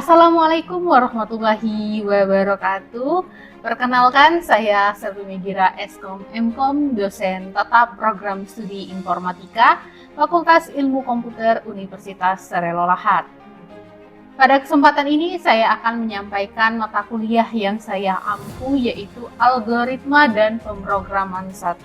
Assalamualaikum warahmatullahi wabarakatuh. Perkenalkan, saya Selvi Megira, Eskom Mkom, dosen tetap program studi Informatika, Fakultas Ilmu Komputer Universitas Srelo Lahad. Pada kesempatan ini saya akan menyampaikan mata kuliah yang saya ampu, yaitu Algoritma dan Pemrograman 1.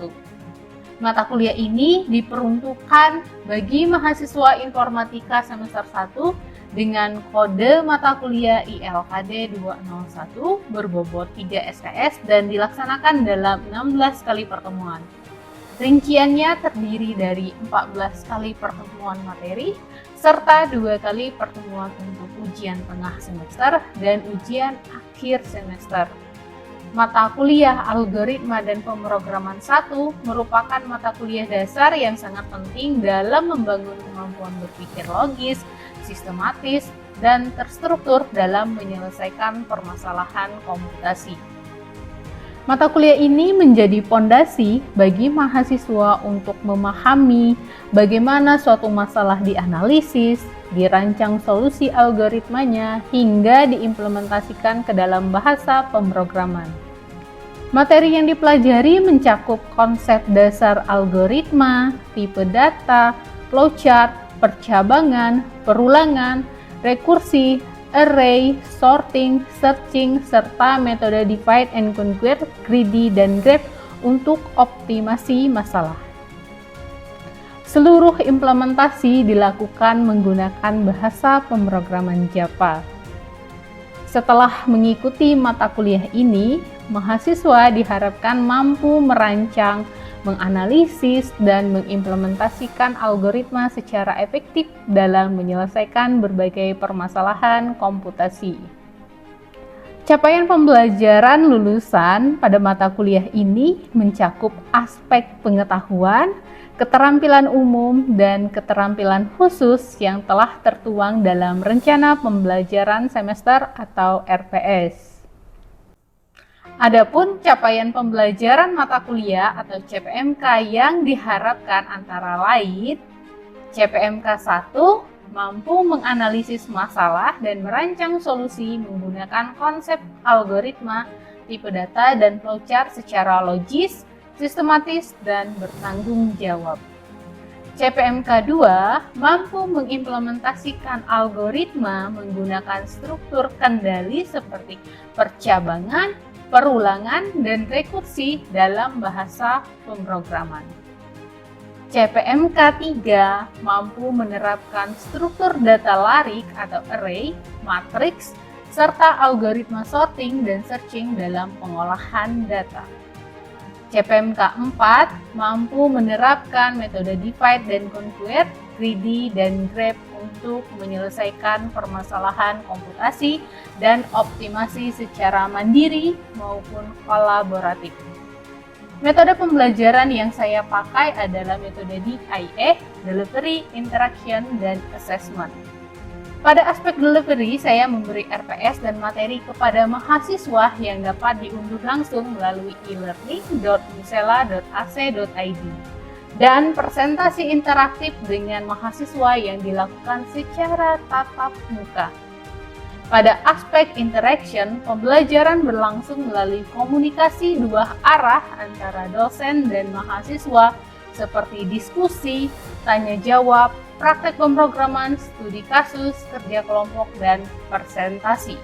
Mata kuliah ini diperuntukkan bagi mahasiswa Informatika semester 1 dengan kode mata kuliah ILKD 201 berbobot 3 SKS dan dilaksanakan dalam 16 kali pertemuan. Rinciannya terdiri dari 14 kali pertemuan materi serta 2 kali pertemuan untuk ujian tengah semester dan ujian akhir semester. Mata kuliah Algoritma dan Pemrograman 1 merupakan mata kuliah dasar yang sangat penting dalam membangun kemampuan berpikir logis, sistematis, dan terstruktur dalam menyelesaikan permasalahan komputasi. Mata kuliah ini menjadi fondasi bagi mahasiswa untuk memahami bagaimana suatu masalah dianalisis, dirancang solusi algoritmanya, hingga diimplementasikan ke dalam bahasa pemrograman. Materi yang dipelajari mencakup konsep dasar algoritma, tipe data, flowchart, percabangan, perulangan, rekursi, array, sorting, searching, serta metode divide and conquer, greedy, dan grep untuk optimasi masalah. Seluruh implementasi dilakukan menggunakan bahasa pemrograman Java. Setelah mengikuti mata kuliah ini, mahasiswa diharapkan mampu merancang, menganalisis, dan mengimplementasikan algoritma secara efektif dalam menyelesaikan berbagai permasalahan komputasi. Capaian pembelajaran lulusan pada mata kuliah ini mencakup aspek pengetahuan, keterampilan umum, dan keterampilan khusus yang telah tertuang dalam Rencana Pembelajaran Semester atau RPS. Adapun capaian pembelajaran mata kuliah atau CPMK yang diharapkan antara lain, CPMK 1 mampu menganalisis masalah dan merancang solusi menggunakan konsep algoritma, tipe data, dan flowchart secara logis, sistematis, dan bertanggung jawab. CPMK 2 mampu mengimplementasikan algoritma menggunakan struktur kendali seperti percabangan, perulangan, dan rekursi dalam bahasa pemrograman. CPMK 3 mampu menerapkan struktur data larik atau array, matriks, serta algoritma sorting dan searching dalam pengolahan data. CPMK 4 mampu menerapkan metode divide dan conquer, greedy, dan grep untuk menyelesaikan permasalahan komputasi dan optimasi secara mandiri maupun kolaboratif. Metode pembelajaran yang saya pakai adalah metode DIE, Delivery, Interaction, dan Assessment. Pada aspek delivery, saya memberi RPS dan materi kepada mahasiswa yang dapat diunduh langsung melalui e-learning.misela.ac.id dan presentasi interaktif dengan mahasiswa yang dilakukan secara tatap muka. Pada aspek interaction, pembelajaran berlangsung melalui komunikasi dua arah antara dosen dan mahasiswa seperti diskusi, tanya jawab, praktek pemrograman, studi kasus, kerja kelompok, dan presentasi.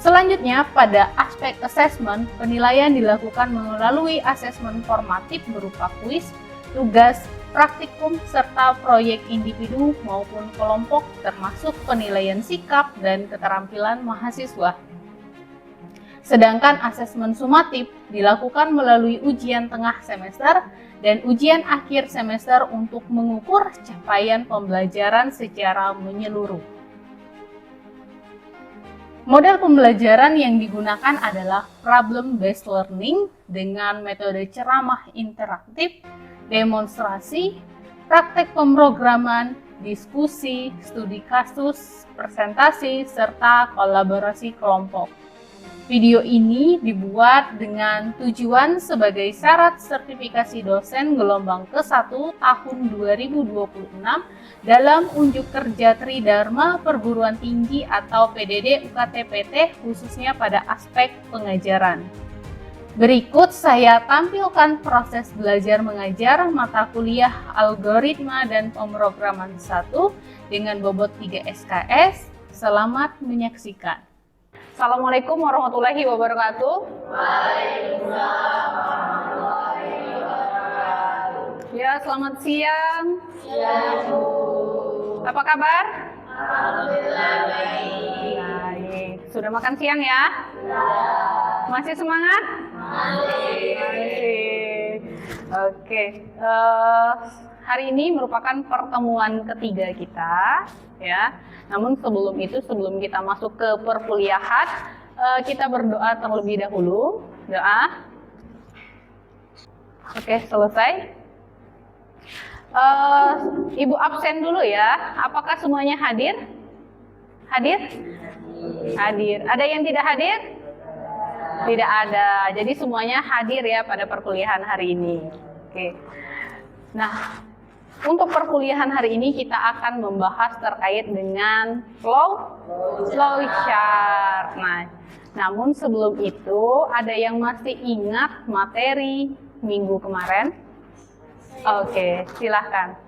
Selanjutnya, pada aspek assessment, penilaian dilakukan melalui asesmen formatif berupa kuis, tugas, praktikum, serta proyek individu maupun kelompok, termasuk penilaian sikap dan keterampilan mahasiswa. Sedangkan asesmen sumatif dilakukan melalui ujian tengah semester dan ujian akhir semester untuk mengukur capaian pembelajaran secara menyeluruh. Model pembelajaran yang digunakan adalah problem-based learning dengan metode ceramah interaktif, demonstrasi, praktek pemrograman, diskusi, studi kasus, presentasi, serta kolaborasi kelompok. Video ini dibuat dengan tujuan sebagai syarat sertifikasi dosen gelombang ke-1 tahun 2026 dalam unjuk kerja Tridharma Perguruan Tinggi atau PDD UKT-PT khususnya pada aspek pengajaran. Berikut saya tampilkan proses belajar mengajar mata kuliah Algoritma dan Pemrograman 1 dengan bobot 3 SKS. Selamat menyaksikan. Assalamualaikum warahmatullahi wabarakatuh. Waalaikumsalam warahmatullahi wabarakatuh. Ya, selamat siang. Siang, Bu. Apa kabar? Alhamdulillah baik. Baik. Sudah makan siang ya? Sudah. Masih semangat? Masih. Oke. Hari ini merupakan pertemuan ketiga kita, ya. Namun sebelum kita masuk ke perkuliahan, kita berdoa terlebih dahulu. Doa. Oke, selesai. Ibu absen dulu ya. Apakah semuanya hadir? Hadir? Hadir. Ada yang tidak hadir? Tidak ada. Jadi semuanya hadir ya pada perkuliahan hari ini. Oke. Nah, untuk perkuliahan hari ini kita akan membahas terkait dengan flowchart. Nah, namun sebelum itu ada yang masih ingat materi minggu kemarin? Oke, silahkan.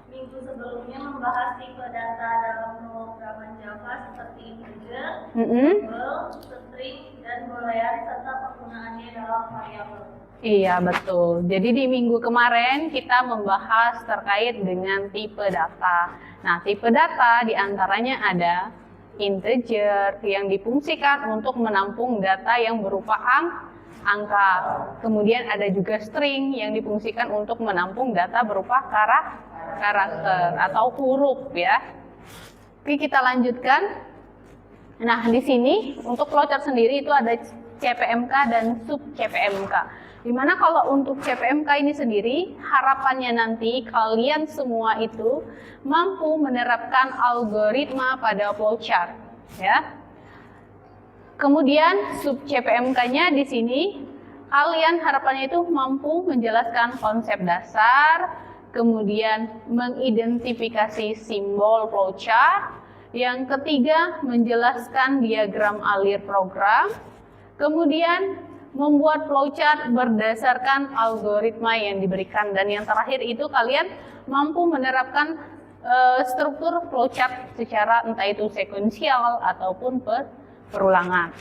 Minggu sebelumnya membahas tipe data dalam pemrograman Java seperti integer, double, string, dan boolean serta penggunaannya dalam variabel. Iya, betul. Jadi di minggu kemarin kita membahas terkait dengan tipe data. Nah, tipe data diantaranya ada integer yang difungsikan untuk menampung data yang berupa angka. Kemudian ada juga string yang difungsikan untuk menampung data berupa karakter atau huruf ya. Oke, kita lanjutkan. Nah, di sini untuk flowchart sendiri itu ada CPMK dan sub CPMK. Dimana kalau untuk CPMK ini sendiri, harapannya nanti kalian semua itu mampu menerapkan algoritma pada flowchart, ya. Kemudian sub CPMK-nya di sini, kalian harapannya itu mampu menjelaskan konsep dasar, kemudian mengidentifikasi simbol flowchart, yang ketiga menjelaskan diagram alir program, kemudian membuat flowchart berdasarkan algoritma yang diberikan, dan yang terakhir itu kalian mampu menerapkan struktur flowchart secara entah itu sekuensial ataupun perulangan.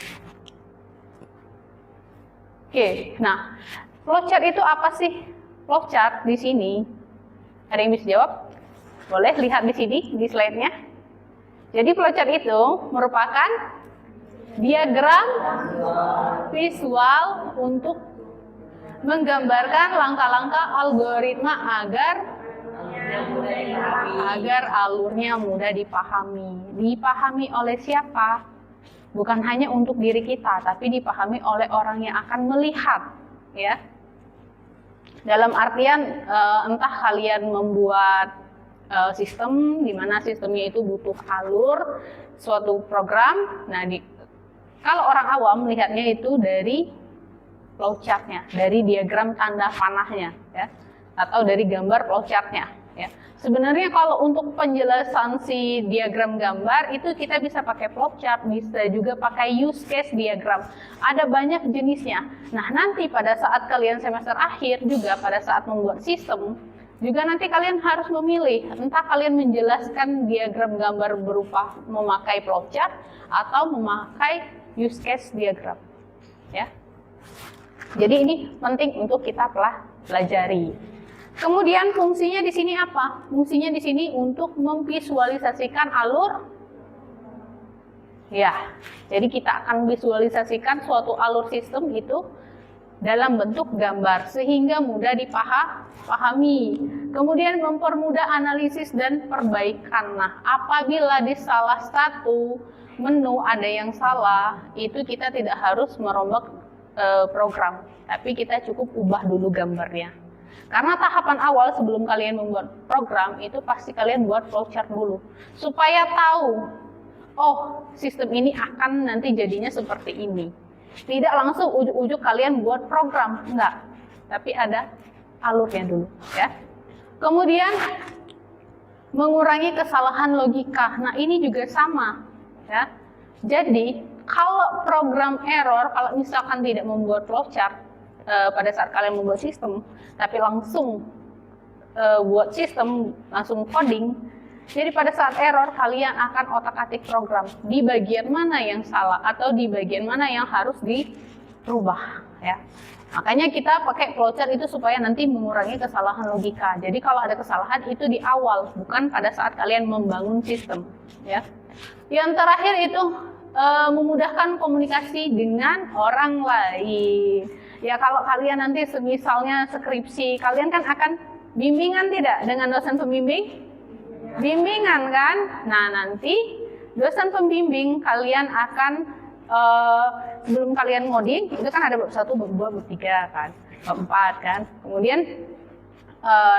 Oke, nah flowchart itu apa sih? Flowchart di sini ada yang bisa jawab? Boleh lihat di sini di slide-nya. Jadi flowchart itu merupakan diagram visual untuk menggambarkan langkah-langkah algoritma agar alurnya mudah dipahami. Dipahami oleh siapa? Bukan hanya untuk diri kita, tapi dipahami oleh orang yang akan melihat, ya. Dalam artian entah kalian membuat sistem di mana sistemnya itu butuh alur suatu program. Nah, kalau orang awam melihatnya itu dari flowchart-nya, dari diagram tanda panahnya, ya, atau dari gambar flowchart-nya. Ya. Sebenarnya kalau untuk penjelasan si diagram gambar itu kita bisa pakai flowchart, bisa juga pakai use case diagram. Ada banyak jenisnya. Nah, nanti pada saat kalian semester akhir juga pada saat membuat sistem, juga nanti kalian harus memilih, entah kalian menjelaskan diagram gambar berupa memakai flowchart atau memakai use case diagram, ya. Jadi ini penting untuk kita pelajari. Kemudian fungsinya di sini apa? Fungsinya di sini untuk memvisualisasikan alur. Ya, jadi kita akan visualisasikan suatu alur sistem itu dalam bentuk gambar sehingga mudah dipahami. Kemudian mempermudah analisis dan perbaikan. Nah, apabila di salah satu menu ada yang salah, itu kita tidak harus merombak program, tapi kita cukup ubah dulu gambarnya. Karena tahapan awal sebelum kalian membuat program itu pasti kalian buat flowchart dulu supaya tahu, oh sistem ini akan nanti jadinya seperti ini. Tidak langsung ujuk-ujuk kalian buat program, enggak. Tapi ada alurnya dulu, ya. Kemudian mengurangi kesalahan logika. Nah, ini juga sama, ya. Jadi, kalau program error, kalau misalkan tidak membuat flowchart pada saat kalian membuat sistem, tapi langsung buat sistem, langsung coding, jadi pada saat error kalian akan otak-atik program di bagian mana yang salah atau di bagian mana yang harus dirubah, ya. Makanya kita pakai flowchart itu supaya nanti mengurangi kesalahan logika. Jadi kalau ada kesalahan itu di awal, bukan pada saat kalian membangun sistem, ya. Yang terakhir itu memudahkan komunikasi dengan orang lain. Ya, kalau kalian nanti misalnya skripsi, kalian kan akan bimbingan tidak dengan dosen pembimbing? Bimbingan kan? Nah, nanti dosen pembimbing kalian akan sebelum kalian ngoding, itu kan ada bab 1, bab 2, bab 3 kan, bab 4 kan. Kemudian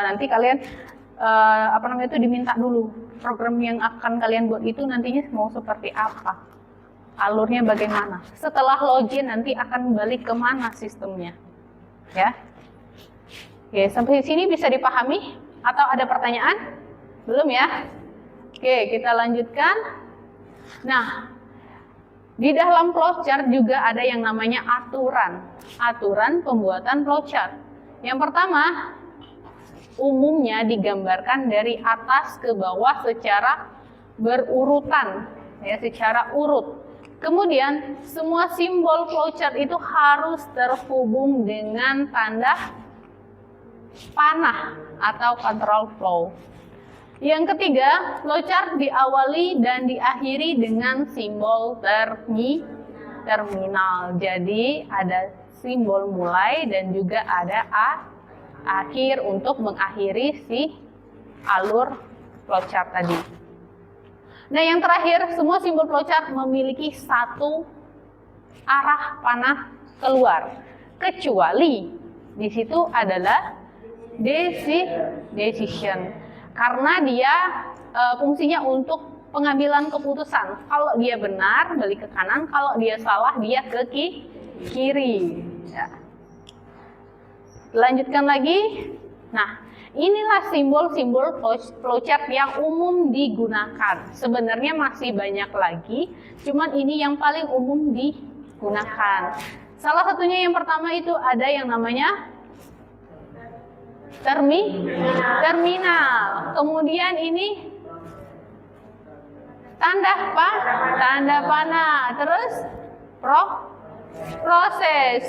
nanti kalian itu diminta dulu program yang akan kalian buat itu nantinya mau seperti apa, alurnya bagaimana. Setelah login nanti akan balik kemana sistemnya, ya. Oke, sampai sini bisa dipahami atau ada pertanyaan? Belum ya? Oke, kita lanjutkan. Nah, di dalam flowchart juga ada yang namanya aturan pembuatan flowchart. Yang pertama, umumnya digambarkan dari atas ke bawah secara berurutan, ya, secara urut. Kemudian semua simbol flowchart itu harus terhubung dengan tanda panah atau control flow. Yang ketiga, flowchart diawali dan diakhiri dengan simbol terminal. Jadi ada simbol mulai dan juga ada akhir untuk mengakhiri si alur flowchart tadi. Nah, yang terakhir, semua simbol flowchart memiliki satu arah panah keluar, kecuali di situ adalah decision, karena dia fungsinya untuk pengambilan keputusan. Kalau dia benar, balik ke kanan. Kalau dia salah, dia ke kiri. Ya. Lanjutkan lagi. Nah, inilah simbol-simbol flowchart yang umum digunakan. Sebenarnya masih banyak lagi, cuman ini yang paling umum digunakan. Salah satunya yang pertama itu ada yang namanya terminal. Kemudian ini tanda panah. Terus proses.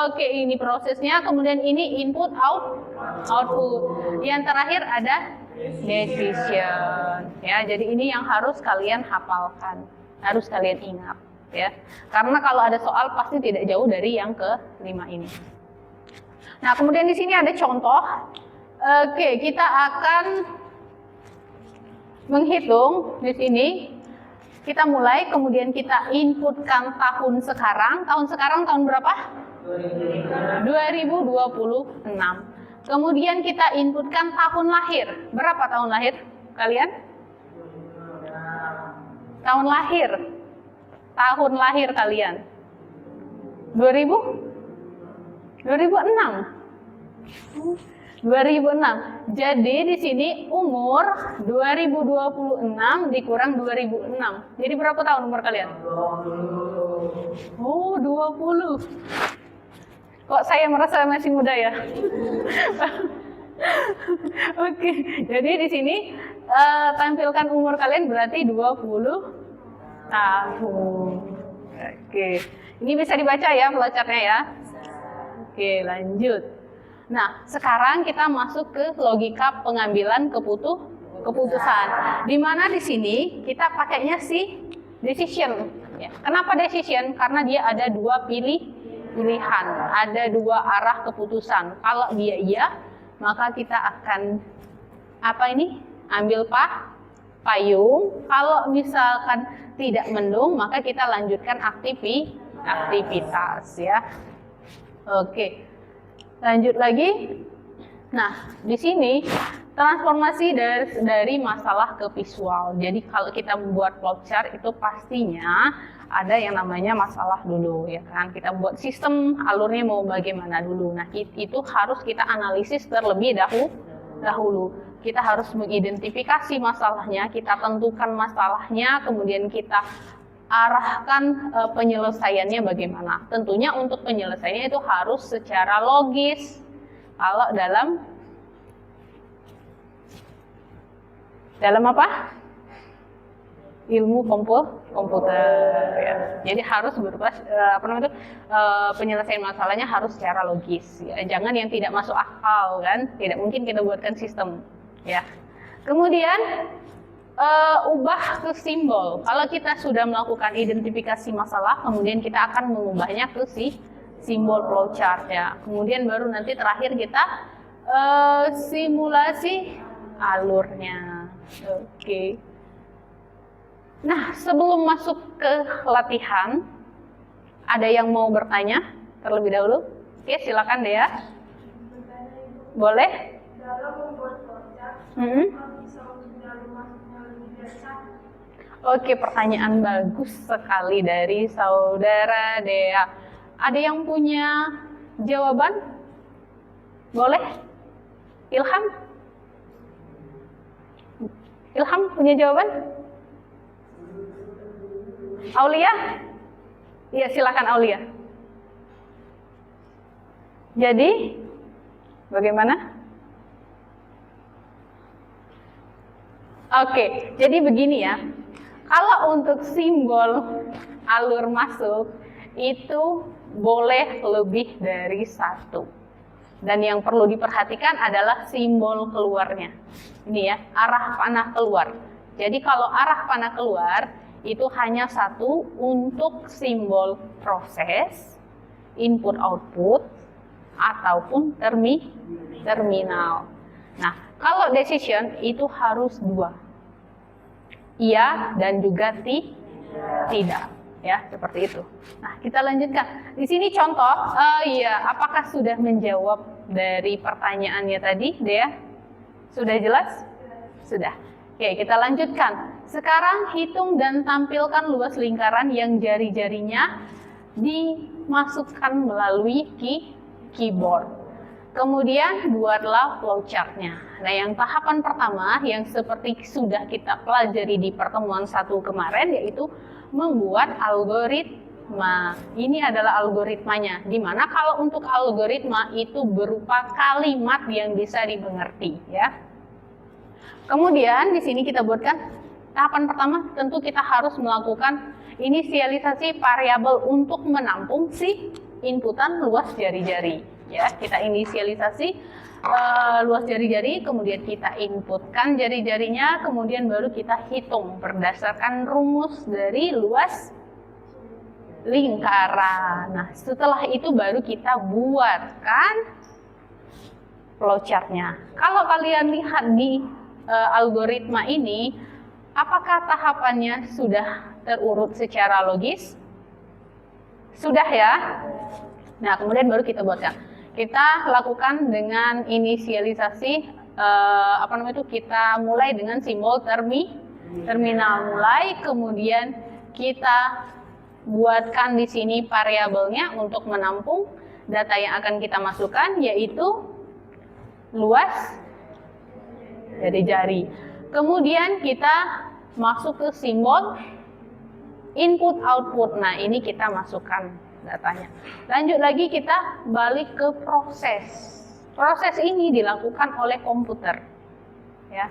Oke, ini prosesnya. Kemudian ini input output. Yang terakhir ada decision. Ya, jadi ini yang harus kalian hafalkan, harus kalian ingat, ya. Karena kalau ada soal pasti tidak jauh dari yang kelima ini. Nah, kemudian di sini ada contoh. Oke, kita akan menghitung di sini. Kita mulai, kemudian kita inputkan tahun sekarang. Tahun sekarang tahun berapa? 2026. Kemudian kita inputkan tahun lahir. Berapa tahun lahir kalian? Tahun lahir. Tahun lahir kalian. 2006. Jadi di sini umur 2026 dikurang 2006. Jadi berapa tahun umur kalian? 20. Kok saya merasa masih muda ya? Oke, jadi di sini tampilkan umur kalian berarti 20 tahun. Oke, ini bisa dibaca ya flowchartnya ya. Oke, lanjut. Nah, sekarang kita masuk ke logika pengambilan keputusan. Di mana di sini kita pakainya si decision. Ya. Kenapa decision? Karena dia ada dua pilihan, ada dua arah keputusan. Kalau dia iya, maka kita akan ambil payung. Kalau misalkan tidak mendung, maka kita lanjutkan aktivitas ya. Oke, lanjut lagi. Nah, di sini transformasi dari masalah ke visual. Jadi kalau kita membuat flowchart itu pastinya ada yang namanya masalah dulu, ya kan? Kita buat sistem alurnya mau bagaimana dulu. Nah, itu harus kita analisis terlebih dahulu. Kita harus mengidentifikasi masalahnya, kita tentukan masalahnya, kemudian kita arahkan penyelesaiannya bagaimana. Tentunya untuk penyelesaiannya itu harus secara logis. Kalau dalam apa? Ilmu komputer ya. Jadi harus berupa penyelesaian masalahnya harus secara logis ya. Jangan yang tidak masuk akal kan. Tidak mungkin kita buatkan sistem ya. Kemudian ubah ke simbol. Kalau kita sudah melakukan identifikasi masalah, kemudian kita akan mengubahnya ke simbol flowchart ya. Kemudian baru nanti terakhir kita simulasi alurnya. Oke. Nah, sebelum masuk ke latihan, ada yang mau bertanya terlebih dahulu? Oke, silakan deh ya. Boleh? Dalam membuat flowchart, bisa untuk jalur masuknya lebih dari satu. Oke, pertanyaan bagus sekali dari saudara Dea. Ada yang punya jawaban? Boleh? Ilham? Ilham punya jawaban? Aulia? Iya, silakan Aulia. Jadi, bagaimana? Oke, jadi begini ya. Kalau untuk simbol alur masuk itu boleh lebih dari satu. Dan yang perlu diperhatikan adalah simbol keluarnya. Ini ya, arah panah keluar. Jadi kalau arah panah keluar itu hanya satu untuk simbol proses, input output, ataupun terminal. Nah, kalau decision itu harus dua. Iya dan juga tidak. Ya, seperti itu. Nah, kita lanjutkan. Di sini contoh, apakah sudah menjawab dari pertanyaannya tadi, Dea? Sudah jelas? Sudah. Oke, kita lanjutkan. Sekarang hitung dan tampilkan luas lingkaran yang jari-jarinya dimasukkan melalui keyboard. Kemudian buatlah flowchartnya. Nah, yang tahapan pertama yang seperti sudah kita pelajari di pertemuan 1 kemarin yaitu membuat algoritma. Ini adalah algoritmanya. Dimana kalau untuk algoritma itu berupa kalimat yang bisa dimengerti, ya. Kemudian di sini kita buatkan tahapan pertama tentu kita harus melakukan inisialisasi variabel untuk menampung si inputan luas jari-jari. Ya, kita inisialisasi luas jari-jari, kemudian kita inputkan jari-jarinya, kemudian baru kita hitung berdasarkan rumus dari luas lingkaran. Nah, setelah itu baru kita buatkan flowchartnya. Kalau kalian lihat di algoritma ini, apakah tahapannya sudah terurut secara logis? Sudah ya? Nah, kemudian baru kita buatkan. Kita lakukan dengan inisialisasi kita mulai dengan simbol terminal mulai, kemudian kita buatkan di sini variabelnya untuk menampung data yang akan kita masukkan yaitu luas jari-jari. Kemudian kita masuk ke simbol input output. Nah, ini kita masukkan datanya. Lanjut lagi kita balik ke proses. Proses ini dilakukan oleh komputer. Ya.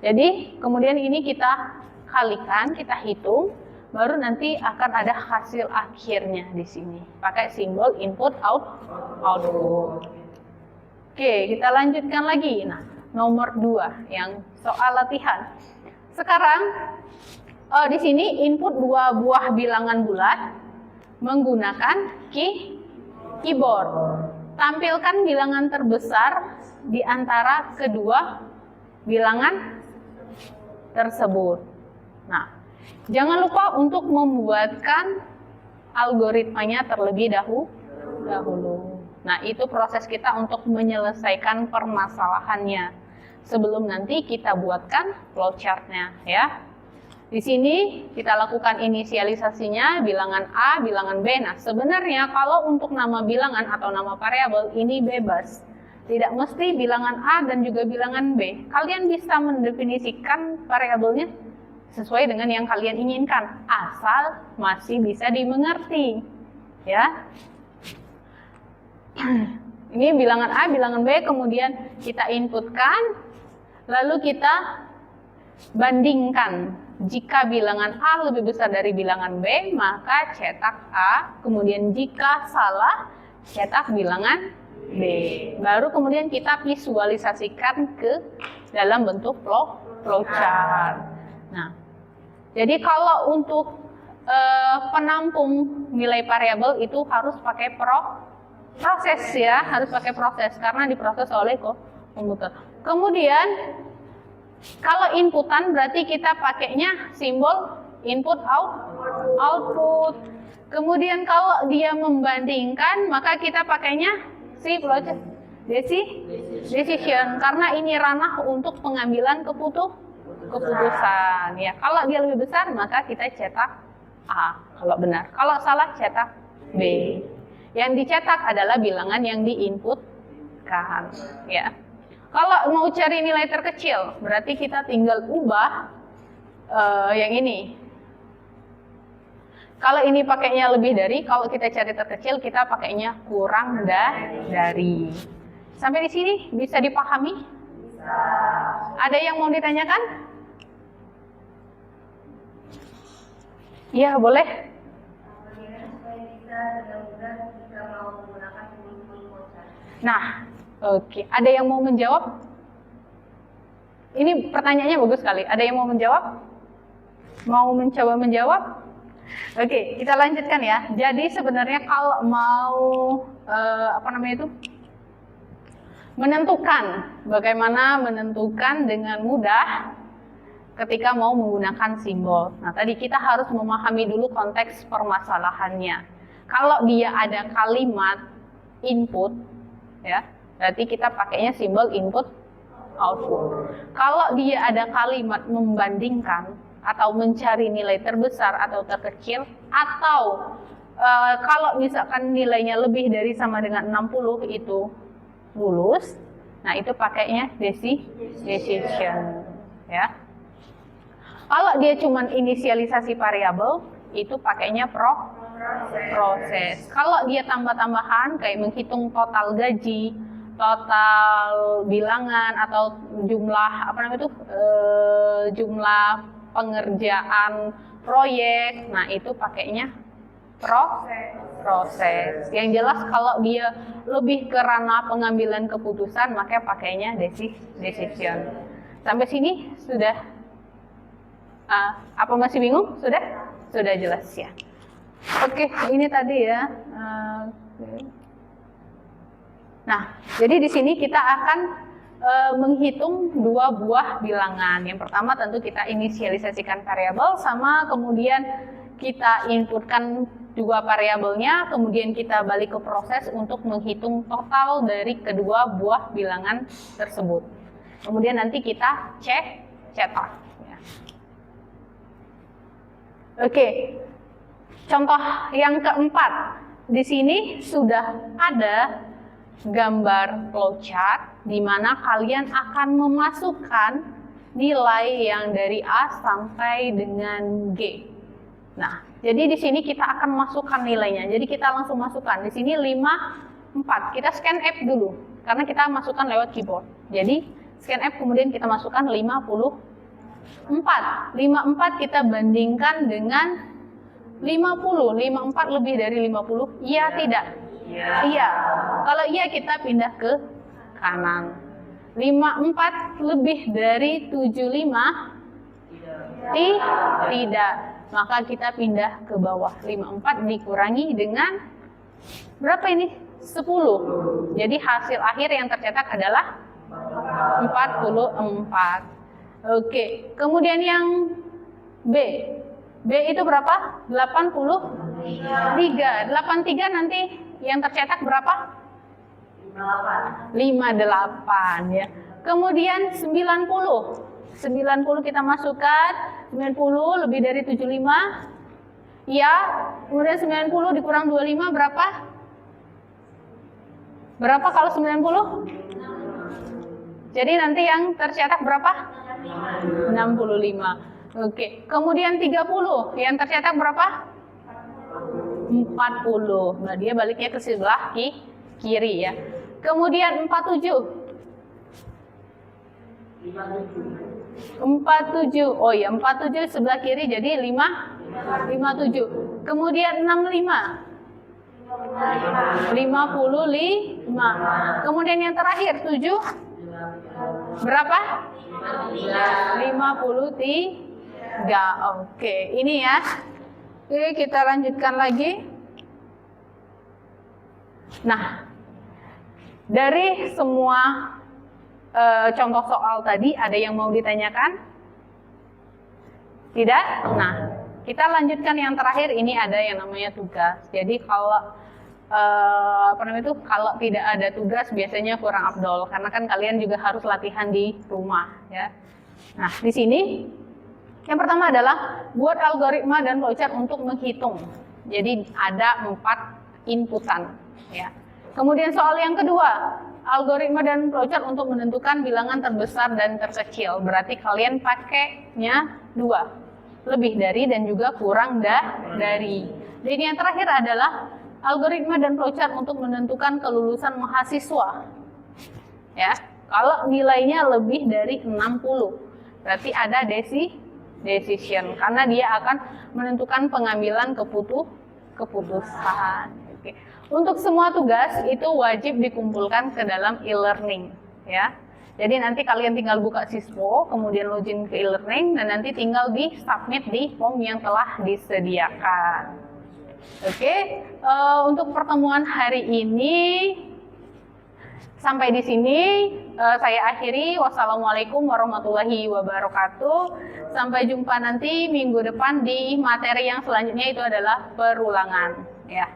Jadi, kemudian ini kita kalikan, kita hitung, baru nanti akan ada hasil akhirnya di sini. Pakai simbol input output. Oke, kita lanjutkan lagi. Nah, nomor 2 yang soal latihan. Sekarang di sini input 2 buah bilangan bulat menggunakan keyboard. Tampilkan bilangan terbesar di antara kedua bilangan tersebut. Nah, Jangan lupa untuk membuatkan algoritmanya terlebih dahulu. Nah, itu proses kita untuk menyelesaikan permasalahannya sebelum nanti kita buatkan flowchart-nya ya. Di sini kita lakukan inisialisasinya bilangan A, bilangan B. Nah, sebenarnya kalau untuk nama bilangan atau nama variabel ini bebas. Tidak mesti bilangan A dan juga bilangan B. Kalian bisa mendefinisikan variabelnya sesuai dengan yang kalian inginkan, asal masih bisa dimengerti. Ya. Ini bilangan A, bilangan B, kemudian kita inputkan, lalu kita bandingkan. Jika bilangan A lebih besar dari bilangan B, maka cetak A. Kemudian jika salah, cetak bilangan B. Baru kemudian kita visualisasikan ke dalam bentuk flowchart. Nah, jadi kalau untuk penampung nilai variabel itu harus pakai proses ya, harus pakai proses karena diproses oleh komputer. Kemudian kalau inputan berarti kita pakainya simbol input output. Kemudian kalau dia membandingkan maka kita pakainya si flowchart decision karena ini ranah untuk pengambilan keputusan ya. Kalau dia lebih besar maka kita cetak A kalau benar. Kalau salah cetak B. Yang dicetak adalah bilangan yang diinputkan ya. Kalau mau cari nilai terkecil, berarti kita tinggal ubah yang ini. Kalau ini pakainya lebih dari, kalau kita cari terkecil, kita pakainya kurang dari. Sampai di sini bisa dipahami? Bisa. Ada yang mau ditanyakan? Iya, boleh. Nah, oke, ada yang mau menjawab? Ini pertanyaannya bagus sekali. Ada yang mau menjawab? Mau mencoba menjawab? Oke, kita lanjutkan ya. Jadi sebenarnya kalau mau menentukan, bagaimana menentukan dengan mudah ketika mau menggunakan simbol. Nah, tadi kita harus memahami dulu konteks permasalahannya. Kalau dia ada kalimat input, ya. Berarti kita pakainya simbol input output. Kalau dia ada kalimat membandingkan atau mencari nilai terbesar atau terkecil, atau kalau misalkan nilainya lebih dari sama dengan 60 itu lulus, nah itu pakainya decision. Ya. Kalau dia cuma inisialisasi variabel, itu pakainya proses. Kalau dia tambah-tambahan kayak menghitung total gaji, total bilangan atau jumlah jumlah pengerjaan proyek, nah itu pakainya proses. Yang jelas kalau dia lebih ke ranah pengambilan keputusan, maka pakainya decision. Sampai sini sudah? Apa masih bingung? Sudah jelas ya. Oke, ini tadi ya. Nah, jadi di sini kita akan menghitung dua buah bilangan. Yang pertama tentu kita inisialisasikan variabel, sama kemudian kita inputkan dua variabelnya, kemudian kita balik ke proses untuk menghitung total dari kedua buah bilangan tersebut. Kemudian nanti kita cetak. Ya. Oke, contoh yang keempat. Di sini sudah ada gambar flowchart di mana kalian akan memasukkan nilai yang dari A sampai dengan G. Nah, jadi di sini kita akan masukkan nilainya. Jadi kita langsung masukkan. Di sini 54. Kita scan F dulu karena kita masukkan lewat keyboard. Jadi scan F kemudian kita masukkan 54. 54 kita bandingkan dengan 50. 54 lebih dari 50? Iya, tidak? Iya. Kalau iya kita pindah ke kanan. 54 lebih dari 75? Tidak. Maka kita pindah ke bawah. 54 dikurangi dengan berapa ini? 10. Jadi hasil akhir yang tercetak adalah 44. Oke. Kemudian yang B. B itu berapa? 83. 83 nanti yang tercetak berapa? 58 ya. Kemudian 90. 90 kita masukkan, 90 lebih dari 75. Ya, kemudian 90 dikurang 25 berapa? Berapa kalau 90? Jadi nanti yang tercetak berapa? 65. Oke. Kemudian 30, yang tercetak berapa? 40. Nah, dia baliknya ke sebelah kiri ya. Kemudian 47. 47. Oh ya, 47 sebelah kiri jadi 57. Kemudian 65. 55. Kemudian yang terakhir 7. Berapa? 53. Oke, ini ya. Oke, kita lanjutkan lagi. Nah, dari semua contoh soal tadi, ada yang mau ditanyakan? Tidak? Nah, kita lanjutkan yang terakhir. Ini ada yang namanya tugas. Jadi kalau kalau tidak ada tugas biasanya kurang afdol, karena kan kalian juga harus latihan di rumah ya. Nah, di sini yang pertama adalah buat algoritma dan flowchart untuk menghitung. Jadi ada 4 inputan ya. Kemudian soal yang kedua, algoritma dan flowchart untuk menentukan bilangan terbesar dan terkecil. Berarti kalian pakainya 2, lebih dari dan juga kurang dari. Dan yang terakhir adalah algoritma dan flowchart untuk menentukan kelulusan mahasiswa. Ya, kalau nilainya lebih dari 60, berarti ada decision, karena dia akan menentukan pengambilan keputusan. Oke. Untuk semua tugas itu wajib dikumpulkan ke dalam e-learning, ya. Jadi nanti kalian tinggal buka Sispo, kemudian login ke e-learning, dan nanti tinggal di submit di form yang telah disediakan. Oke, untuk pertemuan hari ini sampai di sini saya akhiri. Wassalamualaikum warahmatullahi wabarakatuh. Sampai jumpa nanti minggu depan di materi yang selanjutnya, itu adalah perulangan ya.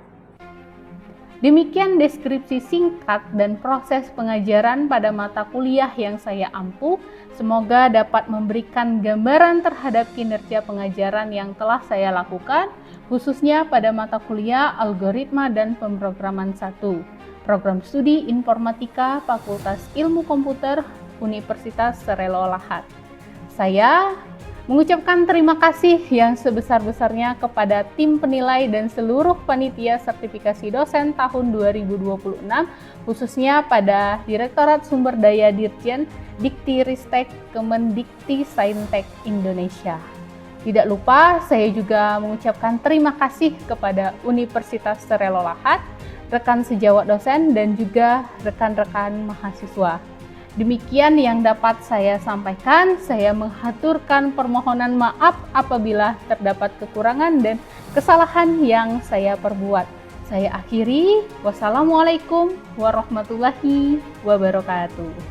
Demikian deskripsi singkat dan proses pengajaran pada mata kuliah yang saya ampu. Semoga dapat memberikan gambaran terhadap kinerja pengajaran yang telah saya lakukan, khususnya pada mata kuliah Algoritma dan Pemrograman 1, Program Studi Informatika Fakultas Ilmu Komputer Universitas Srelo Lahad. Saya mengucapkan terima kasih yang sebesar-besarnya kepada tim penilai dan seluruh panitia sertifikasi dosen tahun 2026, khususnya pada Direktorat Sumber Daya Dirjen Dikti Ristek Kemendikti Saintek Indonesia. Tidak lupa saya juga mengucapkan terima kasih kepada Universitas Srelo Lahad, rekan sejawat dosen dan juga rekan-rekan mahasiswa. Demikian yang dapat saya sampaikan. Saya menghaturkan permohonan maaf apabila terdapat kekurangan dan kesalahan yang saya perbuat. Saya akhiri. Wassalamualaikum warahmatullahi wabarakatuh.